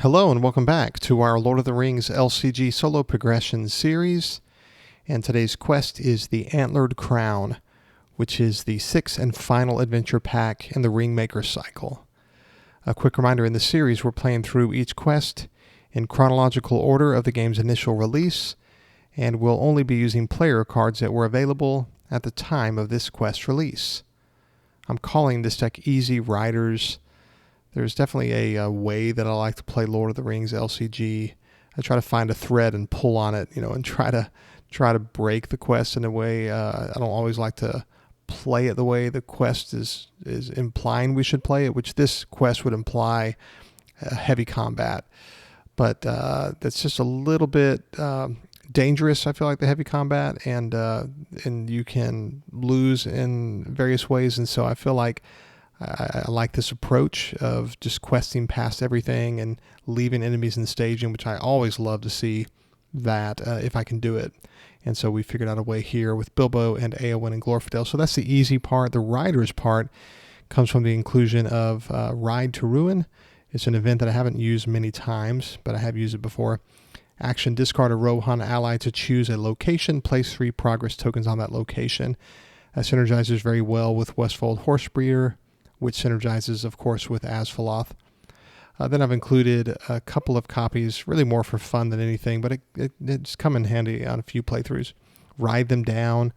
Hello and welcome back to our Lord of the Rings LCG solo progression series. And today's quest is the Antlered Crown, which is the sixth and final adventure pack in the Ringmaker cycle. A quick reminder, in this series we're playing through each quest in chronological order of the game's initial release, and we'll only be using player cards that were available at the time of this quest release. I'm calling this deck Easy Riders. There's definitely a way that I like to play Lord of the Rings LCG. I try to find a thread and pull on it, and try to break the quest in a way. I don't always like to play it the way the quest is implying we should play it, which this quest would imply heavy combat. But that's just a little bit dangerous. I feel like the heavy combat, and you can lose in various ways. And so I feel like I like this approach of just questing past everything and leaving enemies in the staging, which I always love to see that if I can do it. And so we figured out a way here with Bilbo and Eowyn and Glorfindel. So that's the easy part. The Riders part comes from the inclusion of Ride to Ruin. It's an event that I haven't used many times, but I have used it before. Action: discard a Rohan ally to choose a location. Place 3 progress tokens on that location. That synergizes very well with Westfold Horsebreeder, which synergizes, of course, with Asphaloth. Then I've included a couple of copies, really more for fun than anything, but it's come in handy on a few playthroughs. Ride Them Down.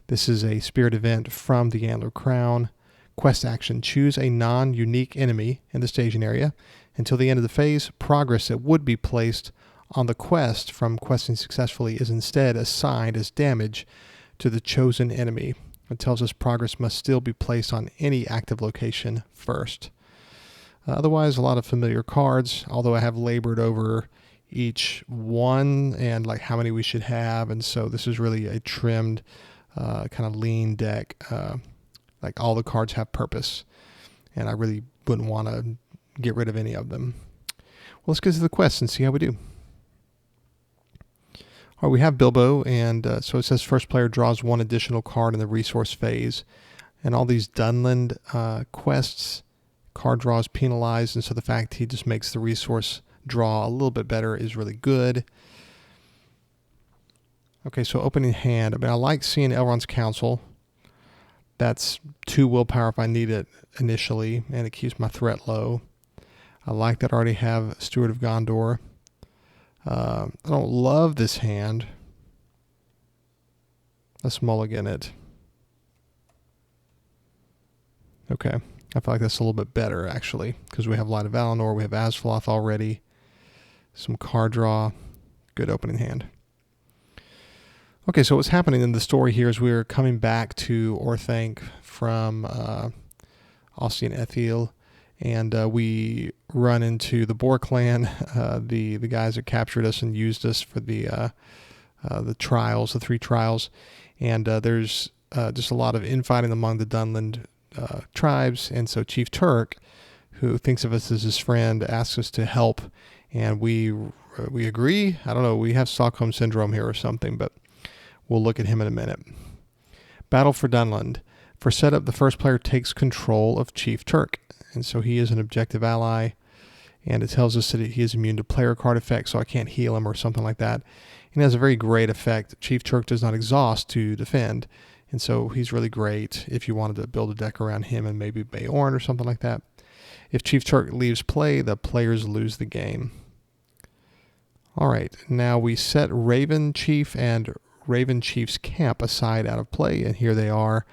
This is a spirit event from the Antlered Crown. Quest action: choose a non-unique enemy in the staging area. Until the end of the phase, progress that would be placed on the quest from questing successfully is instead assigned as damage to the chosen enemy. It tells us progress must still be placed on any active location first. Otherwise, a lot of familiar cards, although I have labored over each one and like how many we should have. And so this is really a trimmed, kind of lean deck. Like all the cards have purpose, and I really wouldn't want to get rid of any of them. Well, let's get to the quest and see how we do. All right, we have Bilbo, and so it says first player draws one additional card in the resource phase. And all these Dunland quests, card draws penalized, and so the fact he just makes the resource draw a little bit better is really good. Okay, so opening hand. I like seeing Elrond's Council. That's 2 willpower if I need it initially, and it keeps my threat low. I like that I already have Steward of Gondor. I don't love this hand. Let's mulligan it. Okay. I feel like that's a little bit better, actually, because we have Light of Valinor, we have Asphaloth already. Some card draw. Good opening hand. Okay, so what's happening in the story here is we're coming back to Orthanc from Ossie and Ethiel. And we run into the Boar clan, the guys that captured us and used us for the trials, the 3 trials. And there's just a lot of infighting among the Dunland tribes. And so Chief Turk, who thinks of us as his friend, asks us to help. And we agree. I don't know, we have Stockholm Syndrome here or something, but we'll look at him in a minute. Battle for Dunland. For setup, the first player takes control of Chief Turk. And so he is an objective ally, and it tells us that he is immune to player card effects, so I can't heal him or something like that. And it has a very great effect. Chief Turk does not exhaust to defend, and so he's really great if you wanted to build a deck around him and maybe Beorn or something like that. If Chief Turk leaves play, the players lose the game. All right, now we set Raven Chief and Raven Chief's camp aside out of play, and here they are.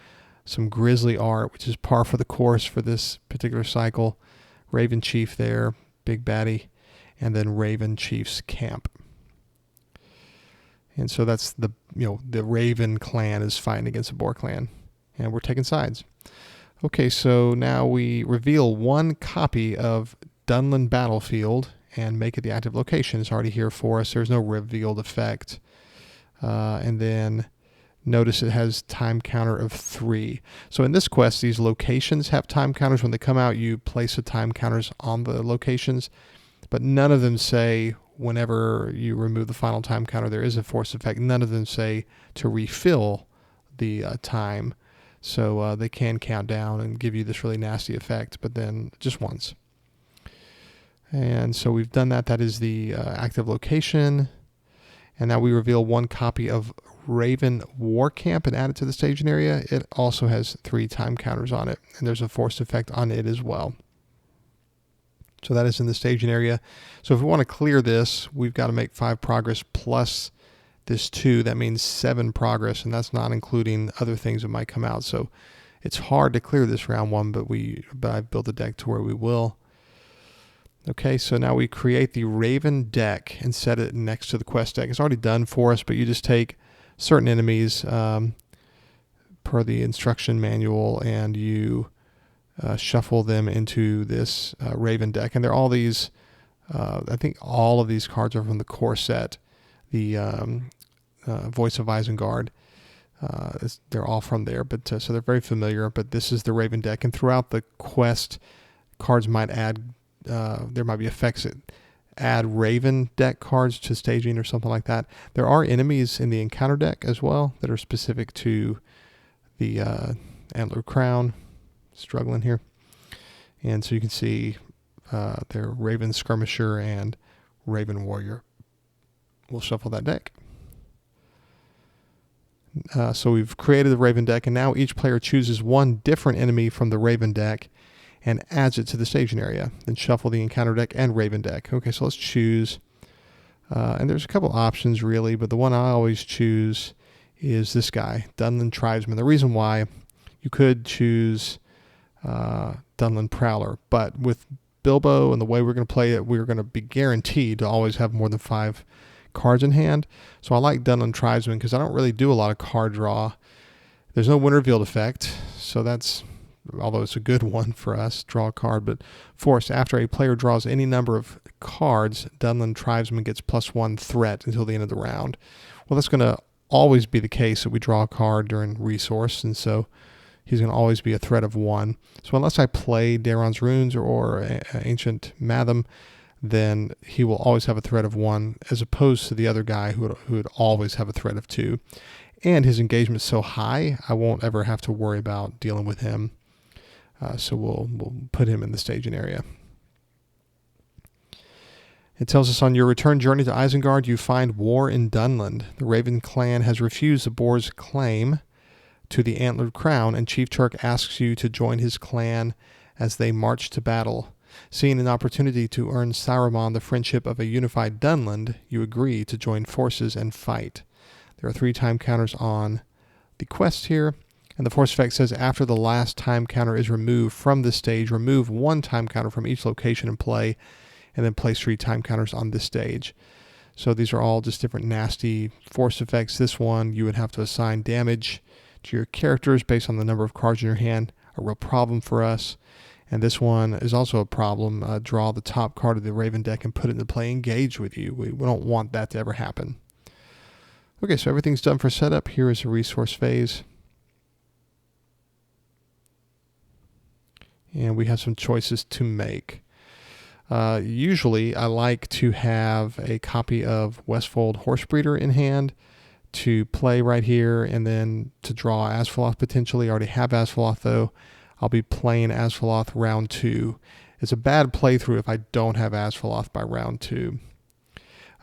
Some grizzly art, which is par for the course for this particular cycle. Raven Chief there, big baddie, and then Raven Chief's camp. And so that's the Raven clan is fighting against the Boar clan, and we're taking sides. Okay, so now we reveal 1 copy of Dunland Battlefield and make it the active location. It's already here for us. There's no revealed effect. And then notice it has time counter of 3. So in this quest, these locations have time counters. When they come out, you place the time counters on the locations, but none of them say whenever you remove the final time counter, there is a force effect. None of them say to refill the time. So they can count down and give you this really nasty effect, but then just once. And so we've done that. That is the active location. And now we reveal one copy of Raven War Camp and add it to the staging area. It also has 3 time counters on it, and there's a force effect on it as well. So that is in the staging area. So if we want to clear this, we've got to make 5 progress plus this 2. That means 7 progress, and that's not including other things that might come out. So it's hard to clear this round 1, but I've built a deck to where we will. Okay, so now we create the Raven deck and set it next to the quest deck. It's already done for us, but you just take certain enemies per the instruction manual and you shuffle them into this Raven deck. And they're all these, I think all of these cards are from the core set, the Voice of Isengard. They're all from there, but so they're very familiar, but this is the Raven deck. And throughout the quest, cards might add there might be effects that add Raven deck cards to staging or something like that. There are enemies in the encounter deck as well that are specific to the Antlered Crown. Struggling here. And so you can see they're Raven Skirmisher and Raven Warrior. We'll shuffle that deck. So we've created the Raven deck, and now each player chooses one different enemy from the Raven deck and adds it to the staging area. Then shuffle the encounter deck and Raven deck. Okay, so let's choose. And there's a couple options really, but the one I always choose is this guy, Dunland Tribesman. The reason why, you could choose Dunland Prowler, but with Bilbo and the way we're going to play it, we're going to be guaranteed to always have more than 5 cards in hand. So I like Dunland Tribesman because I don't really do a lot of card draw. There's no Winter Revealed effect, so that's, although it's a good one for us, draw a card, but force, after a player draws any number of cards, Dunland Tribesman gets +1 threat until the end of the round. Well, that's going to always be the case if we draw a card during resource, and so he's going to always be a threat of 1. So unless I play Daron's Runes or Ancient Matham, then he will always have a threat of 1, as opposed to the other guy who would always have a threat of 2. And his engagement's so high, I won't ever have to worry about dealing with him. So we'll put him in the staging area. It tells us on your return journey to Isengard, you find war in Dunland. The Raven clan has refused the Boar's claim to the Antlered Crown, and Chief Turk asks you to join his clan as they march to battle. Seeing an opportunity to earn Saruman the friendship of a unified Dunland, you agree to join forces and fight. There are 3 time counters on the quest here. And the force effect says after the last time counter is removed from this stage, remove 1 time counter from each location in play, and then place 3 time counters on this stage. So these are all just different nasty force effects. This one, you would have to assign damage to your characters based on the number of cards in your hand, a real problem for us. And this one is also a problem. Draw the top card of the Raven deck and put it into play, engage with you. We don't want that to ever happen. Okay, so everything's done for setup. Here is a resource phase. And we have some choices to make. Usually I like to have a copy of Westfold Horsebreeder in hand to play right here, and then to draw Asphaloth potentially. I already have Asphaloth though. I'll be playing Asphaloth round 2. It's a bad playthrough if I don't have Asphaloth by round 2.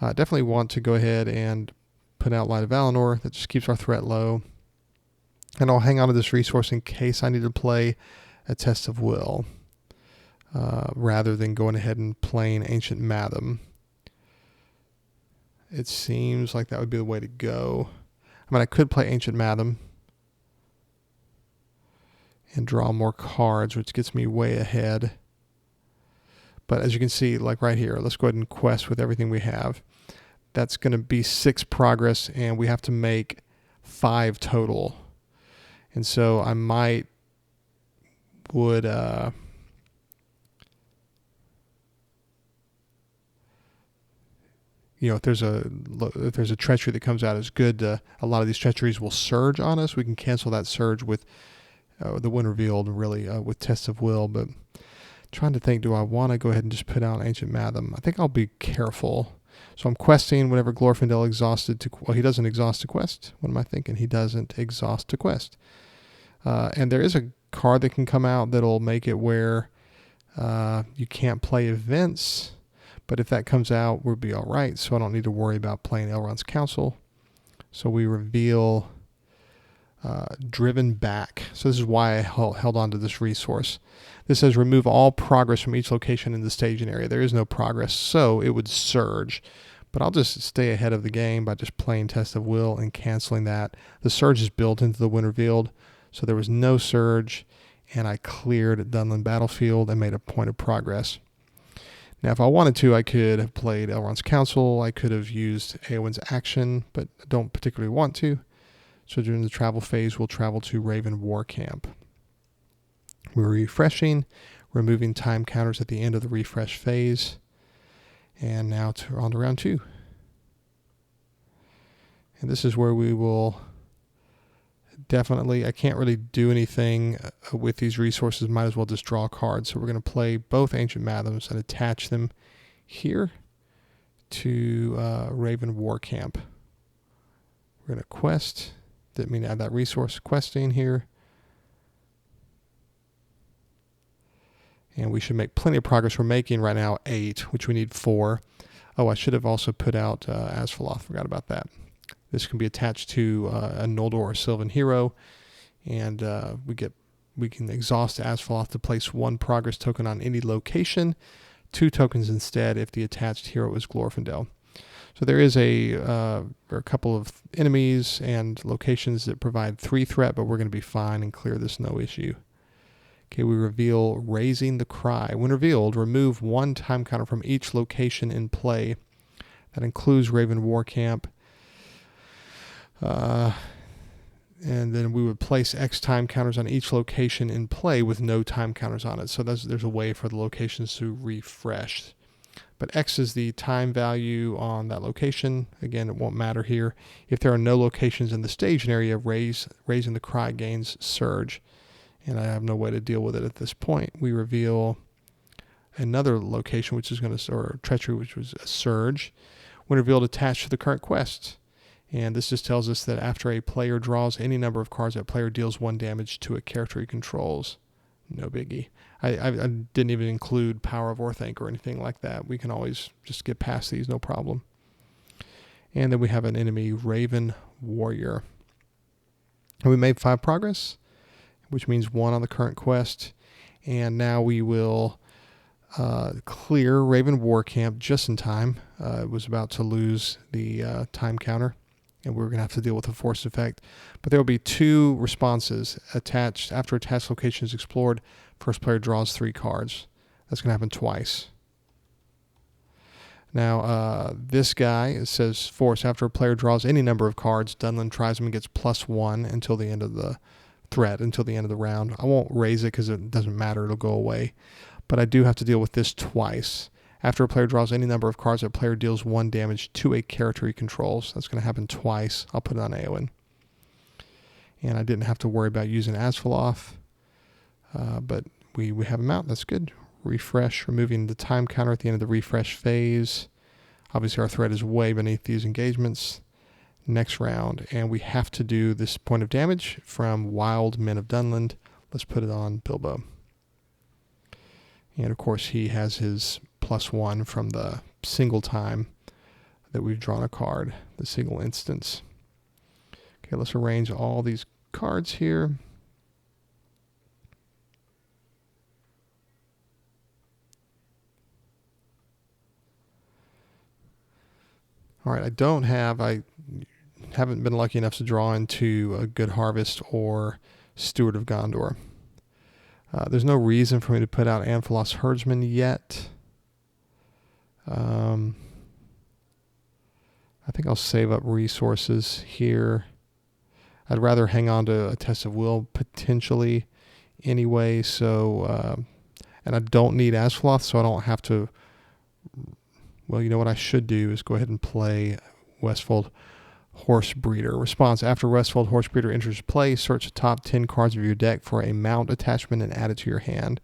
Definitely want to go ahead and put out Light of Valinor. That just keeps our threat low. And I'll hang on to this resource in case I need to play a Test of Will, rather than going ahead and playing Ancient Matham. It seems like that would be the way to go. I mean, I could play Ancient Matham and draw more cards, which gets me way ahead. But as you can see, like right here, let's go ahead and quest with everything we have. That's going to be 6 progress, and we have to make 5 total. And so I would if there's a treachery that comes out as good, a lot of these treacheries will surge on us. We can cancel that surge with the Wind Revealed, really, with Test of Will. But trying to think, do I want to go ahead and just put out Ancient Matham? I think I'll be careful. So I'm questing whenever Glorfindel exhausted to... Well, he doesn't exhaust a quest. What am I thinking? He doesn't exhaust a quest. And there is a card that can come out that'll make it where You can't play events, but if that comes out, we'll be all right. So I don't need to worry about playing Elrond's Council. So we reveal driven back. So this is why I held on to this resource. This says remove all progress from each location in the staging area. There is no progress, so it would surge. But I'll just stay ahead of the game by just playing Test of Will and canceling that. The surge is built into the when revealed, so there was no surge, and I cleared Dunland Battlefield and made a point of progress. Now, if I wanted to, I could have played Elrond's Council. I could have used Eowyn's action, but I don't particularly want to. So during the travel phase, we'll travel to Raven War Camp. We're refreshing, removing time counters at the end of the refresh phase. And now on to round 2. And this is where we will definitely, I can't really do anything with these resources. Might as well just draw cards. So we're going to play both Ancient Mathoms and attach them here to Raven War Camp. We're going to quest. Didn't mean to add that resource. Questing here. And we should make plenty of progress. We're making right now 8, which we need 4. Oh, I should have also put out Asphaloth. Forgot about that. This can be attached to a Noldor or Sylvan hero. And we can exhaust Asphaloth to place 1 progress token on any location. 2 tokens instead if the attached hero is Glorfindel. So there is a couple of enemies and locations that provide 3 threat, but we're going to be fine and clear this no issue. Okay, we reveal Raising the Cry. When revealed, remove 1 time counter from each location in play. That includes Raven War Camp. And then we would place X time counters on each location in play with no time counters on it. So there's a way for the locations to refresh. But X is the time value on that location. Again, it won't matter here. If there are no locations in the staging area, Raising the Cry gains Surge. And I have no way to deal with it at this point. We reveal another location, which is going to, or Treachery, which was a Surge. When revealed, attached to the current quest. And this just tells us that after a player draws any number of cards, that player deals 1 damage to a character he controls. No biggie. I didn't even include Power of Orthanc or anything like that. We can always just get past these, no problem. And then we have an enemy, Raven Warrior. And we made 5 progress, which means 1 on the current quest. And now we will clear Raven War Camp just in time. It was about to lose the time counter, and we're going to have to deal with the force effect. But there will be 2 responses attached. After attached location is explored, first player draws 3 cards. That's going to happen twice. Now, this guy, it says force. After a player draws any number of cards, Dunland Tribesman gets +1 until the end of the threat, until the end of the round. I won't raise it because it doesn't matter. It'll go away. But I do have to deal with this twice. After a player draws any number of cards, that player deals 1 damage to a character he controls. That's going to happen twice. I'll put it on Eowyn. And I didn't have to worry about using Asphaloth. But we have him out. That's good. Refresh, removing the time counter at the end of the refresh phase. Obviously, our threat is way beneath these engagements. Next round, and we have to do this point of damage from Wild Men of Dunland. Let's put it on Bilbo. And of course, he has his +1 from the single time that we've drawn a card, the single instance. Okay, let's arrange all these cards here. All right, I haven't been lucky enough to draw into a Good Harvest or Steward of Gondor. There's no reason for me to put out Amphalos Herdsman yet. I think I'll save up resources here. I'd rather hang on to a Test of Will potentially anyway. So, and I don't need Asphaloth, so I don't have to. Well, you know what I should do is go ahead and play Westfold Horse Breeder. Response: after Westfold Horse Breeder enters play, search the top 10 cards of your deck for a mount attachment and add it to your hand.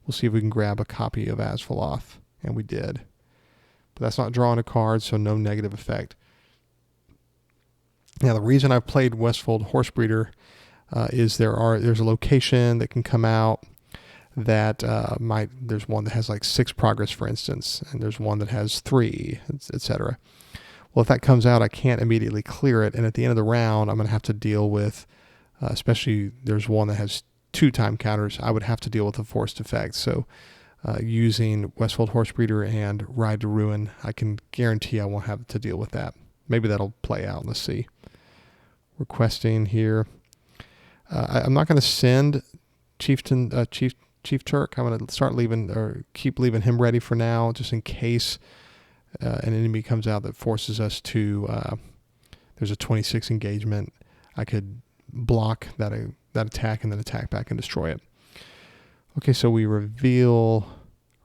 We'll see if we can grab a copy of Asphaloth. And we did. But that's not drawing a card, so no negative effect. Now, the reason I've played Westfold Horse Breeder is there's a location that can come out that there's one that has like 6 progress, for instance, and there's one that has 3, etc. Well, if that comes out, I can't immediately clear it, and at the end of the round, I'm going to have to deal with, especially there's one that has 2 time counters, I would have to deal with a forced effect. So using Westfold Horsebreeder and Ride to Ruin, I can guarantee I won't have to deal with that. Maybe that'll play out. Let's see. Requesting here. I'm not going to send Chief Turk. I'm going to start leaving, or keep leaving him ready for now, just in case an enemy comes out that forces us to. There's a 26 engagement. I could block that attack and then attack back and destroy it. Okay, so we reveal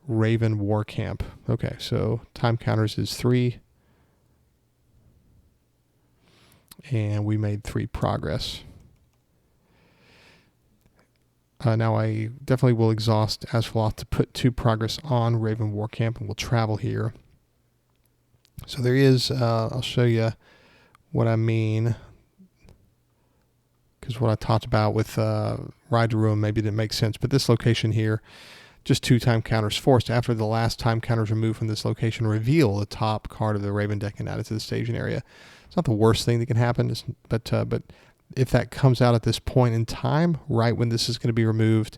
Raven War Camp. Okay, so time counters is 3. And we made 3 progress. Now I definitely will exhaust Asphaloth to put 2 progress on Raven War Camp, and we'll travel here. So there is, I'll show you what I mean, because what I talked about with Ride to Ruin maybe didn't make sense, but this location here, just 2 time counters forced. After the last time counters removed from this location, reveal the top card of the Raven deck and add it to the staging area. It's not the worst thing that can happen, but if that comes out at this point in time, right when this is going to be removed,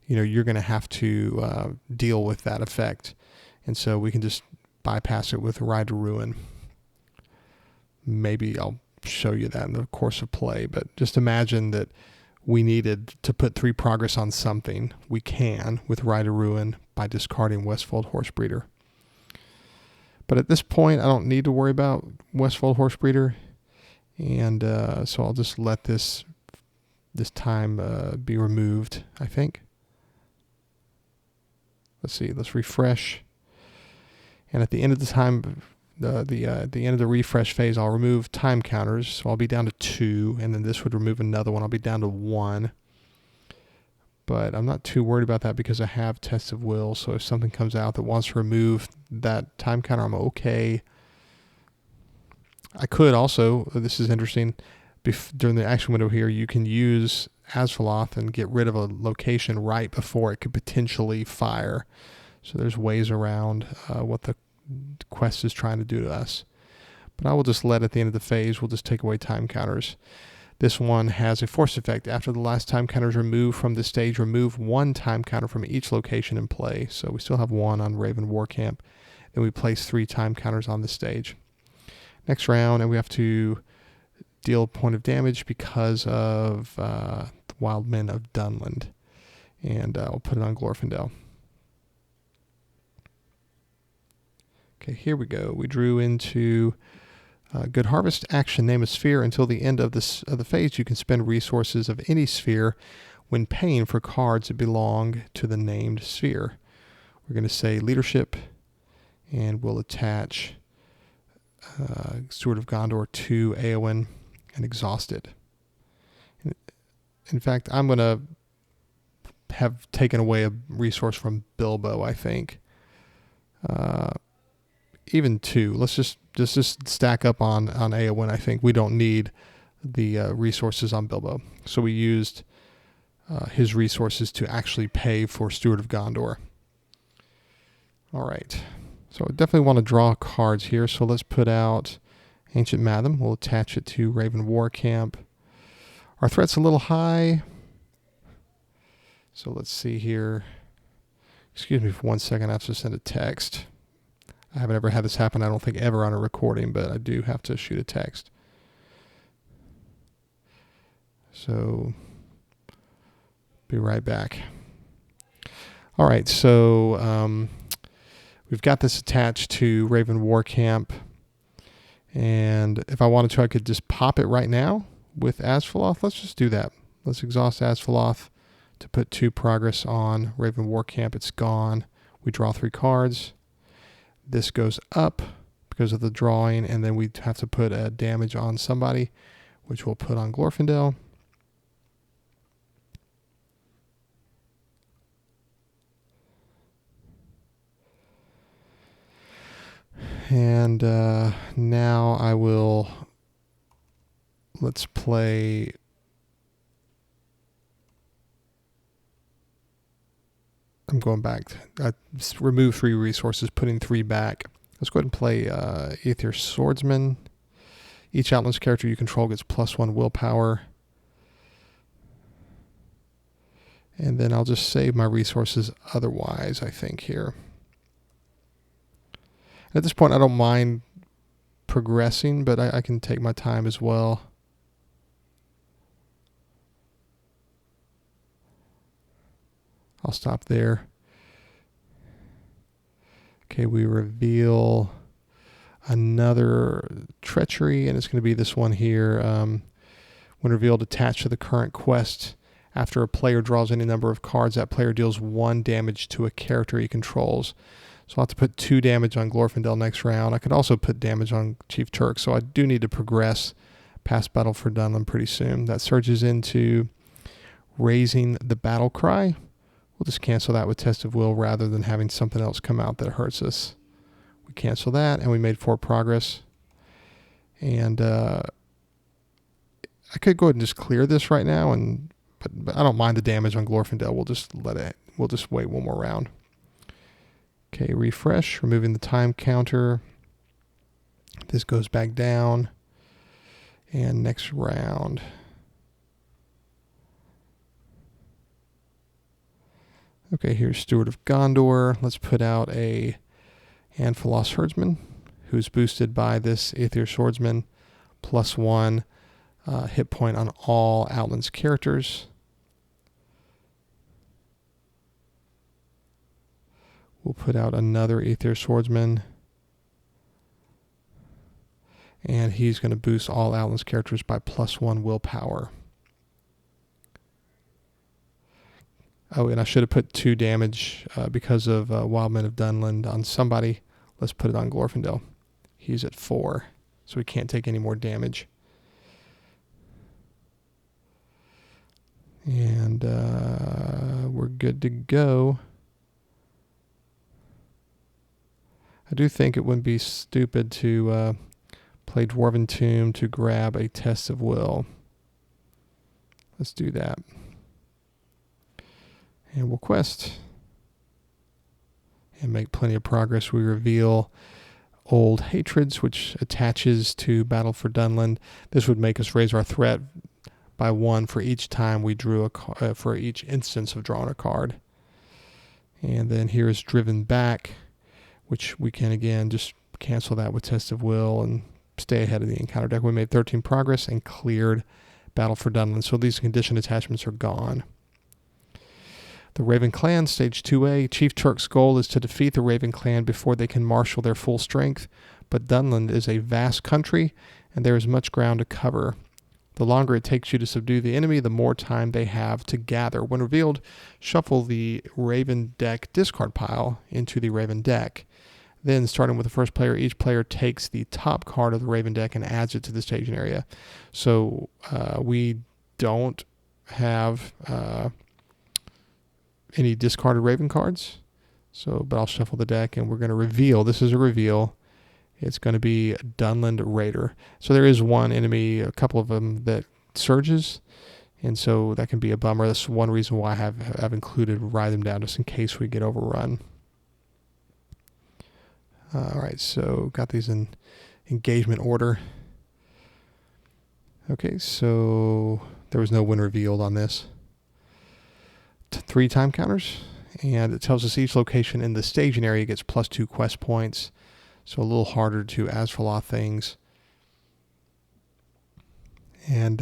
you're going to have to deal with that effect. And so we can just bypass it with Ride to Ruin. Maybe I'll show you that in the course of play, but just imagine that we needed to put 3 progress on something. We can with Ride to Ruin by discarding Westfold Horsebreeder. But at this point, I don't need to worry about Westfold Horsebreeder. And so I'll just let this time be removed, I think. Let's see, let's refresh. And at the end of the time, the end of the refresh phase, I'll remove time counters. So I'll be down to 2, and then this would remove another one. I'll be down to 1. But I'm not too worried about that because I have Test of Will. So if something comes out that wants to remove that time counter, I'm okay. I could also, this is interesting, during the action window here, you can use Asphaloth and get rid of a location right before it could potentially fire. So there's ways around what the quest is trying to do to us. But I will just let at the end of the phase, we'll just take away time counters. This one has a force effect. After the last time counter is removed from the stage, remove 1 time counter from each location in play. So we still have 1 on Raven War Camp. Then we place 3 time counters on the stage. Next round, and we have to deal a point of damage because of the Wild Men of Dunland. And we'll put it on Glorfindel. Okay, here we go. We drew into Good Harvest action. Name a sphere. Until the end of the phase, you can spend resources of any sphere when paying for cards that belong to the named sphere. We're going to say Leadership, and we'll attach Steward of Gondor to Eowyn and exhaust it. In fact, I'm going to have taken away a resource from Bilbo, I think. Even 2. Let's just stack up on Eowyn. I think we don't need the resources on Bilbo. So we used his resources to actually pay for Steward of Gondor. All right. So I definitely want to draw cards here. So let's put out Ancient Matham. We'll attach it to Raven War Camp. Our threat's a little high. So let's see here. Excuse me for 1 second. I have to send a text. I haven't ever had this happen, I don't think, ever on a recording, but I do have to shoot a text. So, be right back. All right, so we've got this attached to Raven War Camp, and if I wanted to, I could just pop it right now with Asphaloth. Let's just do that. Let's exhaust Asphaloth to put 2 progress on Raven War Camp. It's gone. We draw 3 cards. This goes up because of the drawing, and then we have to put a damage on somebody, which we'll put on Glorfindel. And now I will, let's play I'm going back. I remove 3 resources, putting 3 back. Let's go ahead and play Aether Swordsman. Each Outlands character you control gets +1 willpower. And then I'll just save my resources otherwise, I think, here. At this point, I don't mind progressing, but I can take my time as well. I'll stop there. Okay, we reveal another treachery, and it's going to be this one here. When revealed, attached to the current quest, after a player draws any number of cards, that player deals 1 damage to a character he controls. So I'll have to put 2 damage on Glorfindel next round. I could also put damage on Chief Turk, so I do need to progress past Battle for Dunland pretty soon. That surges into raising the battle cry. We'll just cancel that with Test of Will rather than having something else come out that hurts us. We cancel that, and we made 4 progress. And I could go ahead and just clear this right now, but I don't mind the damage on Glorfindel. We'll just wait 1 more round. Okay, refresh, removing the time counter. This goes back down. And next round. Okay, here's Steward of Gondor. Let's put out a Amphalos Herdsman, who's boosted by this Aether Swordsman, +1 hit point on all Outlands characters. We'll put out another Aether Swordsman. And he's going to boost all Outlands characters by +1 willpower. Oh, and I should have put 2 damage because of Wildmen of Dunland on somebody. Let's put it on Glorfindel. He's at 4, so we can't take any more damage. And we're good to go. I do think it wouldn't be stupid to play Dwarven Tomb to grab a Test of Will. Let's do that. And we'll quest. And make plenty of progress. We reveal Old Hatreds, which attaches to Battle for Dunland. This would make us raise our threat by 1 for each time we drew for each instance of drawing a card. And then here is Driven Back, which we can again just cancel that with Test of Will and stay ahead of the encounter deck. We made 13 progress and cleared Battle for Dunland, so these condition attachments are gone. The Raven Clan, Stage 2A. Chief Turk's goal is to defeat the Raven Clan before they can marshal their full strength, but Dunland is a vast country, and there is much ground to cover. The longer it takes you to subdue the enemy, the more time they have to gather. When revealed, shuffle the Raven deck discard pile into the Raven deck. Then, starting with the first player, each player takes the top card of the Raven deck and adds it to the staging area. So we don't have any discarded Raven cards. But I'll shuffle the deck, and we're going to reveal. This is a reveal. It's going to be Dunland Raider. So there is one enemy, a couple of them, that surges, and so that can be a bummer. That's one reason why I've included Ride Them Down, just in case we get overrun. All right, so got these in engagement order. Okay, so there was no win revealed on this. 3 time counters, and it tells us each location in the staging area gets +2 quest points, so a little harder to Asphaloth things. And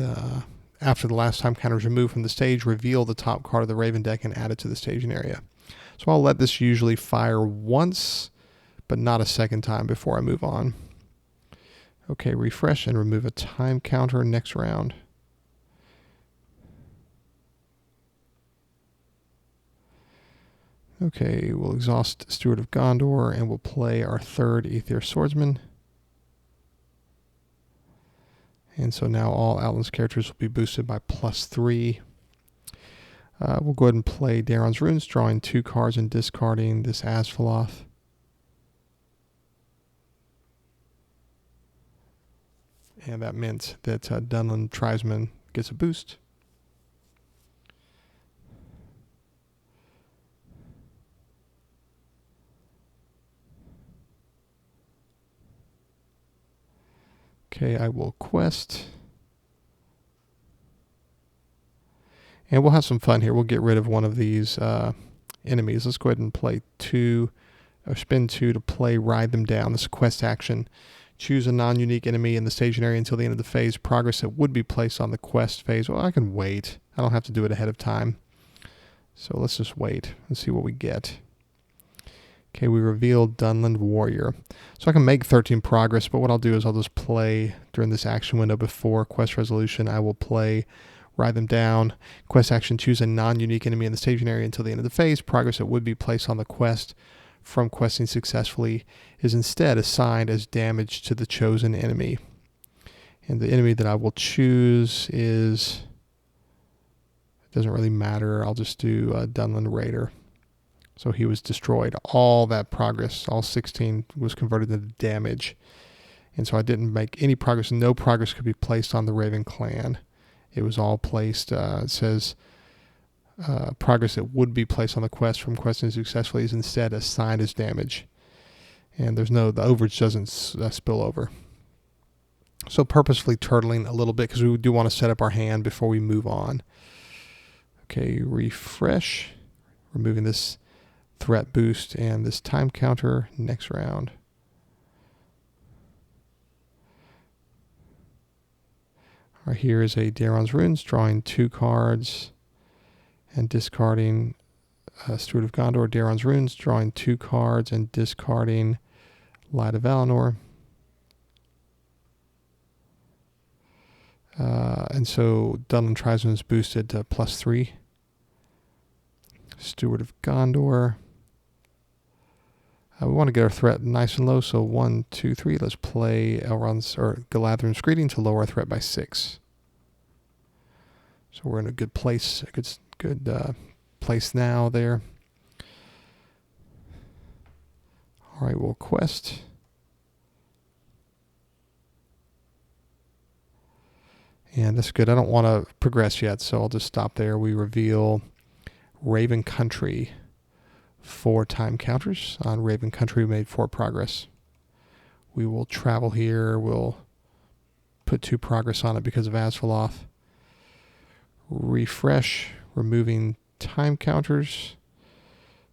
after the last time counter is removed from the stage, reveal the top card of the Raven deck and add it to the staging area. So I'll let this usually fire once, but not a second time before I move on. Okay, refresh and remove a time counter next round. Okay, we'll exhaust Steward of Gondor, and we'll play our 3rd Aether Swordsman. And so now all Outlands characters will be boosted by +3. We'll go ahead and play Daron's Runes, drawing 2 cards and discarding this Asphaloth. And that meant that Dunland Tribesman gets a boost. Okay, I will quest. And we'll have some fun here. We'll get rid of one of these enemies. Let's go ahead and play 2, or spin 2 to play Ride Them Down. This is a quest action. Choose a non-unique enemy in the staging area until the end of the phase. Progress that would be placed on the quest phase. Well, I can wait. I don't have to do it ahead of time. So let's just wait and see what we get. Okay, we revealed Dunland Warrior. So I can make 13 progress, but what I'll do is I'll just play during this action window before quest resolution. I will play Ride Them Down. Quest action, choose a non-unique enemy in the staging area until the end of the phase. Progress that would be placed on the quest from questing successfully is instead assigned as damage to the chosen enemy. And the enemy that I will choose is, it doesn't really matter, I'll just do Dunland Raider. So he was destroyed. All that progress, all 16, was converted into damage. And so I didn't make any progress. No progress could be placed on the Raven clan. It was all placed, it says, progress that would be placed on the quest from questing successfully is instead assigned as damage. And there's no, the overage doesn't spill over. So purposefully turtling a little bit because we do want to set up our hand before we move on. Okay, refresh. Removing this threat boost and this time counter next round. All right, here is a Daron's Runes, drawing 2 cards and discarding Steward of Gondor. Daron's Runes, drawing 2 cards and discarding Light of Valinor. And so Dunland Tribesman is boosted to +3. Steward of Gondor. We want to get our threat nice and low, so 1, 2, 3. Let's play Elrond's or Galadhrim's Greeting to lower our threat by 6. So we're in a good place, a good place now there. All right, we'll quest. And that's good. I don't want to progress yet, so I'll just stop there. We reveal Raven Country. 4 time counters. On Raven Country, we made 4 progress. We will travel here. We'll put 2 progress on it because of Asvaloth. Refresh, removing time counters.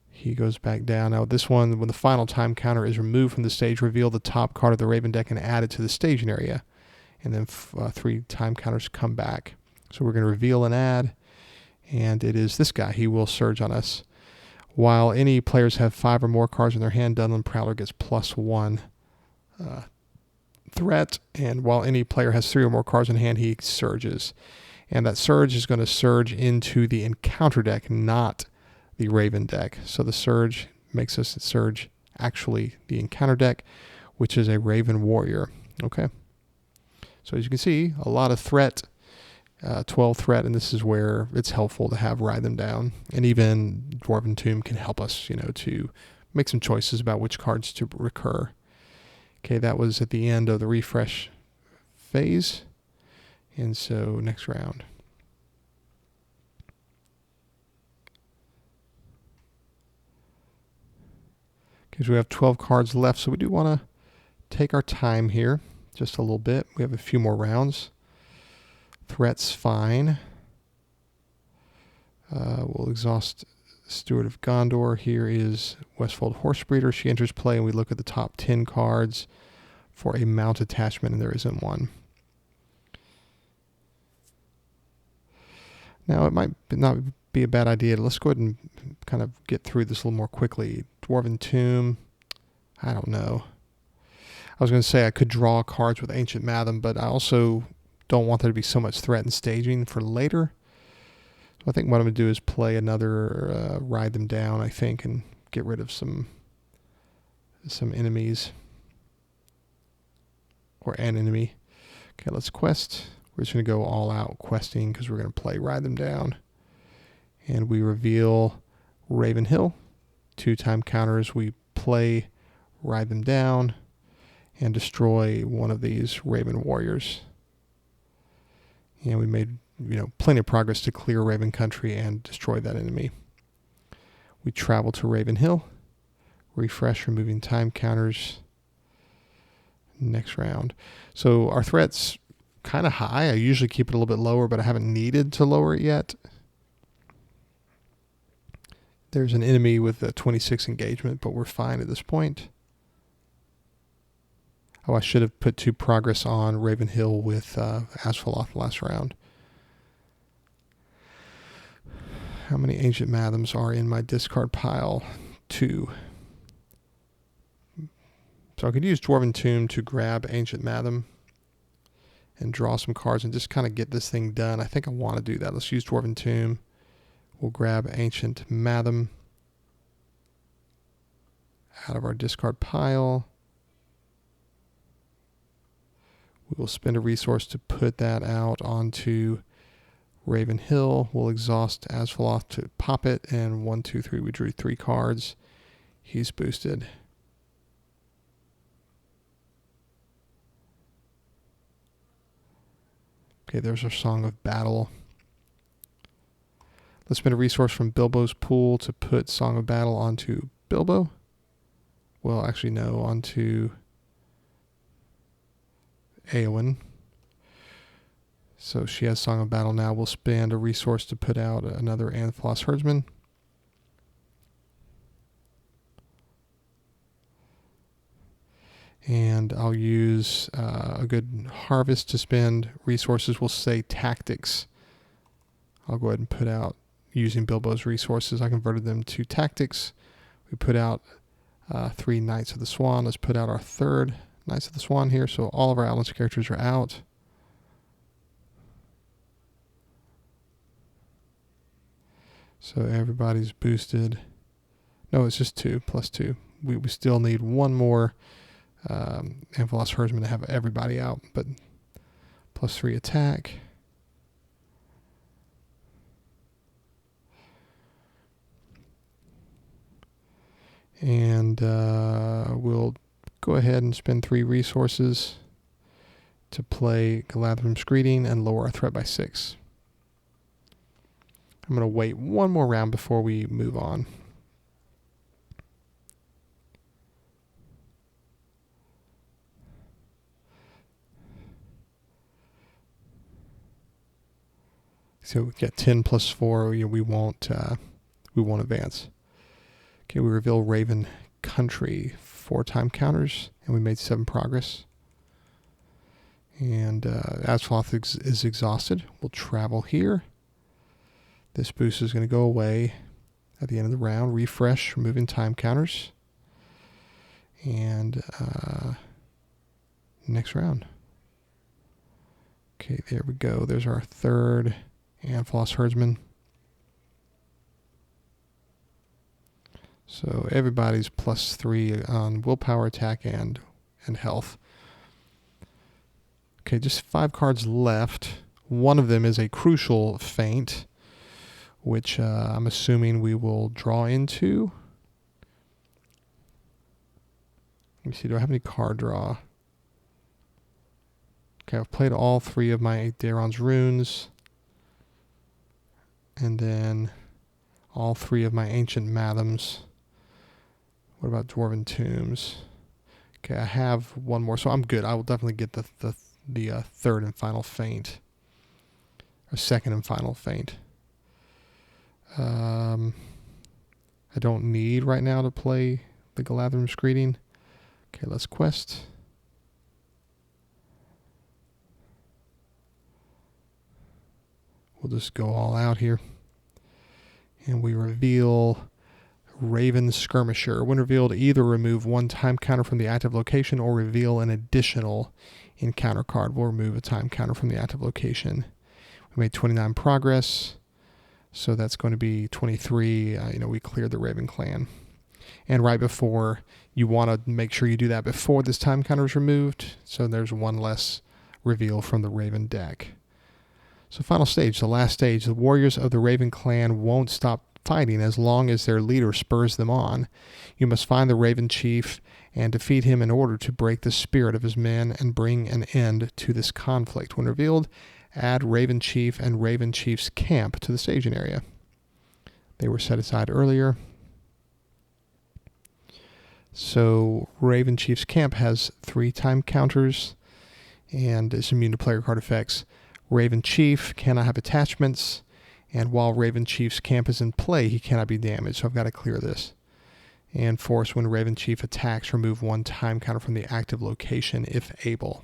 He goes back down. Now this one, when the final time counter is removed from the stage, reveal the top card of the Raven deck and add it to the staging area. And then 3 time counters come back. So we're going to reveal and add. And it is this guy. He will surge on us. While any players have 5 or more cards in their hand, Dunland Prowler gets +1 threat. And while any player has 3 or more cards in hand, he surges. And that surge is going to surge into the encounter deck, not the Raven deck. So the surge makes us surge actually the encounter deck, which is a Raven Warrior. Okay. So as you can see, a lot of threat. 12 threat, and this is where it's helpful to have Ride Them Down. And even Dwarven Tomb can help us, to make some choices about which cards to recur. Okay, that was at the end of the refresh phase. And so next round. Okay, so we have 12 cards left, so we do want to take our time here just a little bit. We have a few more rounds. Threat's fine. We'll exhaust Steward of Gondor. Here is Westfold Horsebreeder. She enters play, and we look at the top 10 cards for a mount attachment, and there isn't one. Now, it might not be a bad idea. Let's go ahead and kind of get through this a little more quickly. Dwarven Tomb, I don't know. I was going to say I could draw cards with Ancient Matham, but I also don't want there to be so much threat and staging for later. So I think what I'm going to do is play another Ride Them Down, I think, and get rid of some enemies. Or an enemy. Okay, let's quest. We're just going to go all out questing because we're going to play Ride Them Down. And we reveal Raven Hill. 2 time counters. We play Ride Them Down and destroy one of these Raven Warriors. And we made, plenty of progress to clear Raven Country and destroy that enemy. We travel to Raven Hill. Refresh, removing time counters. next round. So our threat's kind of high. I usually keep it a little bit lower, but I haven't needed to lower it yet. There's an enemy with a 26 engagement, but we're fine at this point. Oh, I should have put 2 progress on Ravenhill with Asphaloth last round. How many Ancient Mathams are in my discard pile? 2. So I could use Dwarven Tomb to grab Ancient Matham and draw some cards and just kind of get this thing done. I think I want to do that. Let's use Dwarven Tomb. We'll grab Ancient Matham out of our discard pile. We will spend a resource to put that out onto Ravenhill. We'll exhaust Asphaloth to pop it, and 1, 2, 3. We drew 3 cards. He's boosted. Okay, there's our Song of Battle. Let's spend a resource from Bilbo's pool to put Song of Battle onto Bilbo. Well, actually, no, onto Eowyn. So she has Song of Battle now. We'll spend a resource to put out another Amphalos Herdsman. And I'll use a good harvest to spend resources. We'll say tactics. I'll go ahead and put out, using Bilbo's resources, I converted them to tactics. We put out 3 Knights of the Swan. Let's put out our 3rd Knights of the Swan here. So all of our Outlands characters are out. So everybody's boosted. No, it's just 2 plus 2. We still need 1 more Amphalos Herdsman to have everybody out, but plus 3 attack. And we'll go ahead and spend 3 resources to play Galadhrim's Greeting and lower our threat by 6. I'm going to wait 1 more round before we move on. So we get 10 plus 4. We won't advance. Okay, we reveal Raven Country, 4 time counters, and we made 7 progress. And Asphaloth is exhausted. We'll travel here. This boost is going to go away at the end of the round. Refresh, removing time counters. And next round. Okay, there we go. There's our 3rd Amphalos Herdsman. So everybody's plus 3 on willpower, attack, and health. Okay, just 5 cards left. One of them is a crucial feint, which I'm assuming we will draw into. Let me see, do I have any card draw? Okay, I've played all 3 of my Daeron's runes. And then all 3 of my Ancient Mathams. What about Dwarven Tombs? Okay, I have 1 more, so I'm good. I will definitely get the 3rd and final feint. Or 2nd and final feint. I don't need right now to play the Galadhrim's Greeting. Okay, let's quest. We'll just go all out here. And we reveal Raven Skirmisher. When revealed, either remove 1 time counter from the active location or reveal an additional encounter card. We'll remove a time counter from the active location. We made 29 progress, so that's going to be 23. We cleared the Raven Clan. And right before, you want to make sure you do that before this time counter is removed, so there's 1 less reveal from the Raven deck. So final stage, the last stage, the warriors of the Raven Clan won't stop fighting as long as their leader spurs them on. You must find the Raven Chief and defeat him in order to break the spirit of his men and bring an end to this conflict. When revealed, add Raven Chief and Raven Chief's camp to the staging area. They were set aside earlier. So Raven Chief's camp has 3 time counters and is immune to player card effects. Raven Chief cannot have attachments, and while Raven Chief's camp is in play, he cannot be damaged, so I've got to clear this. And force when Raven Chief attacks, remove 1 time counter from the active location if able.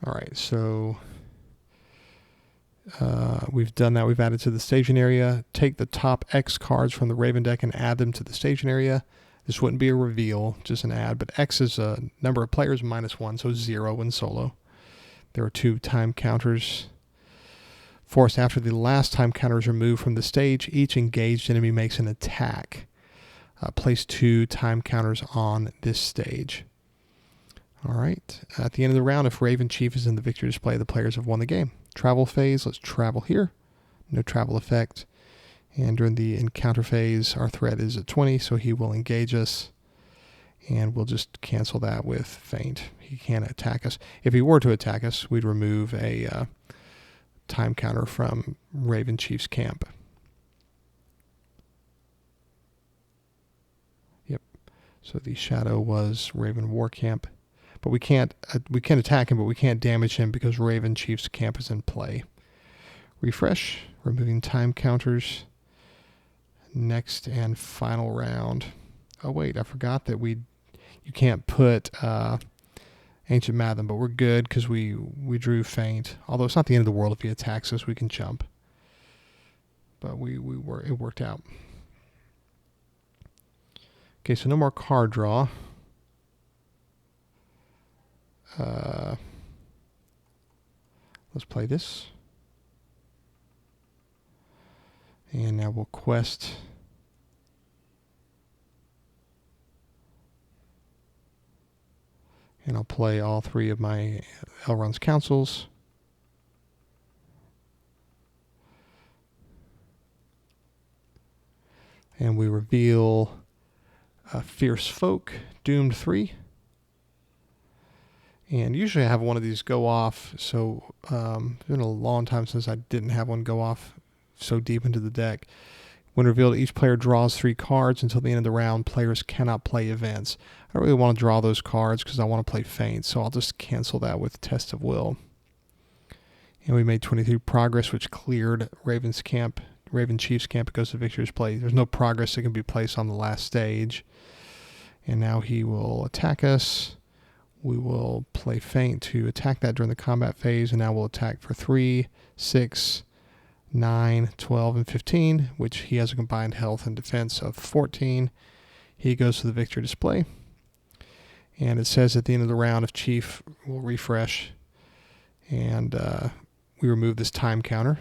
All right, so we've done that. We've added to the staging area. Take the top X cards from the Raven deck and add them to the staging area. This wouldn't be a reveal, just an add, but X is a number of players -1, so 0 in solo. There are 2 time counters. Forced after the last time counter is removed from the stage, each engaged enemy makes an attack. Place 2 time counters on this stage. All right. At the end of the round, if Raven Chief is in the victory display, the players have won the game. Travel phase, let's travel here. No travel effect. And during the encounter phase, our threat is at 20, so he will engage us. And we'll just cancel that with feint. He can't attack us. If he were to attack us, we'd remove a time counter from Raven Chief's camp. Yep. So the shadow was Raven War Camp. But we can attack him, but we can't damage him because Raven Chief's camp is in play. Refresh, removing time counters. Next and final round. Oh wait, I forgot that you can't put Ancient Matham, but we're good because we drew feint. Although it's not the end of the world if he attacks us, we can jump. But it worked out. Okay, so no more card draw. Let's play this. And now we'll quest. And I'll play all 3 of my Elrond's councils. And we reveal Fierce Folk, Doomed 3. And usually I have one of these go off, so it's been a long time since I didn't have one go off so deep into the deck. When revealed, each player draws 3 cards until the end of the round. Players cannot play events. I don't really want to draw those cards because I want to play feint, so I'll just cancel that with Test of Will. And we made 23 progress, which cleared Raven's camp. Raven Chief's camp goes to victor's play. There's no progress that can be placed on the last stage. And now he will attack us. We will play feint to attack that during the combat phase, and now we'll attack for 3, 6, 9, 12, and 15, which he has a combined health and defense of 14. He goes to the victory display. And it says at the end of the round, if Chief will refresh, and we remove this time counter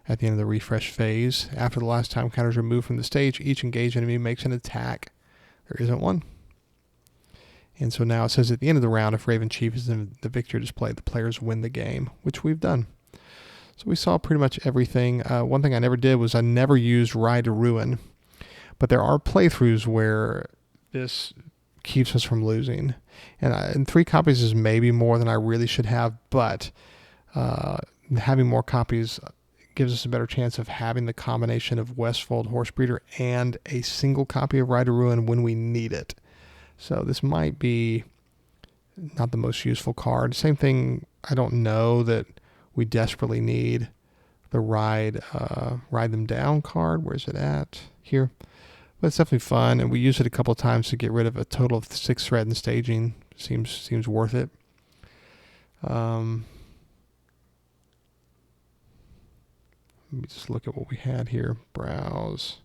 at the end of the refresh phase. After the last time counter is removed from the stage, each engaged enemy makes an attack. There isn't one. And so now it says at the end of the round, if Raven Chief is in the victory display, the players win the game, which we've done. So we saw pretty much everything. One thing I never did was I never used Ride to Ruin. But there are playthroughs where this keeps us from losing. And 3 copies is maybe more than I really should have, but having more copies gives us a better chance of having the combination of Westfold Horsebreeder and a single copy of Ride to Ruin when we need it. So this might be not the most useful card. Same thing, I don't know that we desperately need the Ride Them Down card. Where's it at? Here. But it's definitely fun, and we use it a couple of times to get rid of a total of 6 threat in staging. Seems worth it. Let me just look at what we had here. Browse.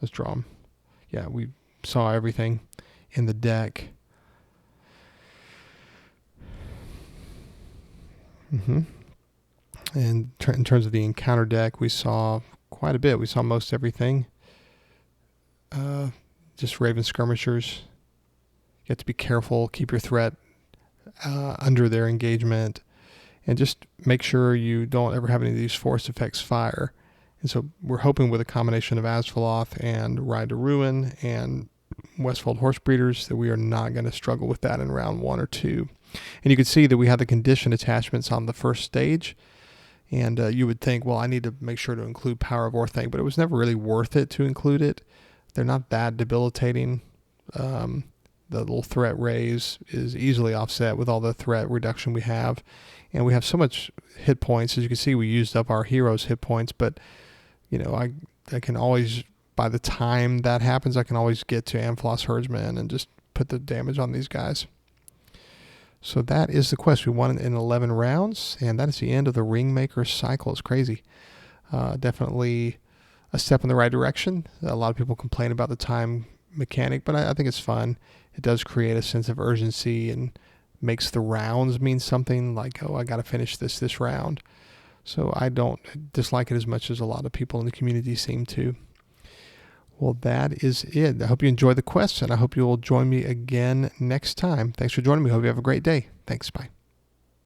Let's draw them. Yeah, we saw everything in the deck. And in terms of the encounter deck, we saw quite a bit. We saw most everything. Just Raven Skirmishers. You have to be careful. Keep your threat under their engagement. And just make sure you don't ever have any of these force effects fire. And so we're hoping with a combination of Asphaloth and Ride to Ruin and Westfold Horsebreeders that we are not going to struggle with that in round 1 or 2. And you can see that we have the condition attachments on the first stage. And you would think, well, I need to make sure to include Power of Orthang, but it was never really worth it to include it. They're not that debilitating. The little threat raise is easily offset with all the threat reduction we have. And we have so much hit points. As you can see, we used up our hero's hit points, but I can always, by the time that happens, I can always get to Amphalos Herdsman and just put the damage on these guys. So that is the quest. We won in 11 rounds, and that is the end of the Ringmaker cycle. It's crazy. Definitely a step in the right direction. A lot of people complain about the time mechanic, but I think it's fun. It does create a sense of urgency and makes the rounds mean something, like, oh, I got to finish this round. So I don't dislike it as much as a lot of people in the community seem to. Well, that is it. I hope you enjoyed the quest, and I hope you will join me again next time. Thanks for joining me. Hope you have a great day. Thanks. Bye.